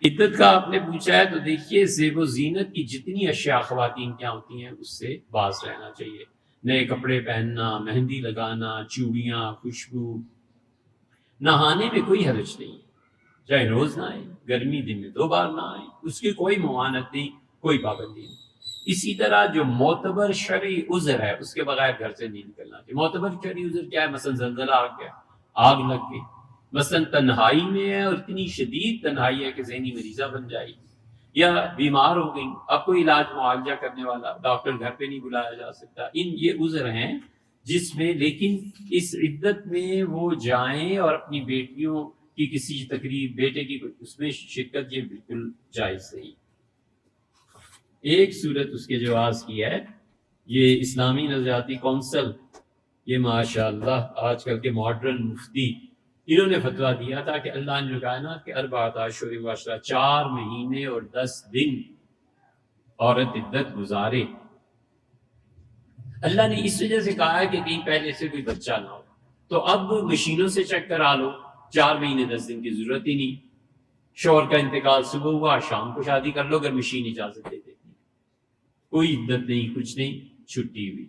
عدت کا آپ نے پوچھا ہے تو دیکھیے زیب و زینت کی جتنی اشیاء خواتین کیا ہوتی ہیں اس سے باز رہنا چاہیے. نئے کپڑے پہننا، مہندی لگانا، چوڑیاں، خوشبو. نہانے میں کوئی حرج نہیں، چاہے روز نہ آئے، گرمی دن میں 2 بار نہ آئے، اس کی کوئی ممانعت نہیں، کوئی پابندی نہیں. اسی طرح جو معتبر شرعی عذر ہے اس کے بغیر گھر سے نہیں نکلنا چاہیے. معتبر شرعی عذر کیا ہے؟ مثلا زلزلہ آ گیا، آگ لگ گئی، مثلا تنہائی میں ہے اور اتنی شدید تنہائی ہے کہ ذہنی مریضہ بن جائے گی، یا بیمار ہو گئی، اب کوئی علاج معالجہ کرنے والا ڈاکٹر گھر پہ نہیں بلایا جا سکتا. یہ عذر ہیں جس میں، لیکن اس عدت میں وہ جائیں اور اپنی بیٹیوں کی کسی تقریب، بیٹے کی اس میں شرکت، یہ بالکل جائز نہیں. ایک صورت اس کے جواز کی ہے، یہ اسلامی نظریاتی کونسل، یہ ماشاء اللہ آج کل کے ماڈرن مفتی، انہوں نے فتویٰ دیا تھا کہ اللہ نے کائنات کے 4 اشہر و عشرہ، 4 مہینے اور 10 دن عورت عدت گزارے. اللہ نے اس وجہ سے کہا ہے کہ کہیں پہلے سے کوئی بچہ نہ ہو، تو اب مشینوں سے چیک کرا لو، 4 مہینے 10 دن کی ضرورت ہی نہیں. شوہر کا انتقال صبح ہوا، شام کو شادی کر لو اگر مشین اجازت دے دیتی. کوئی عدت نہیں، کچھ نہیں، چھٹی ہوئی.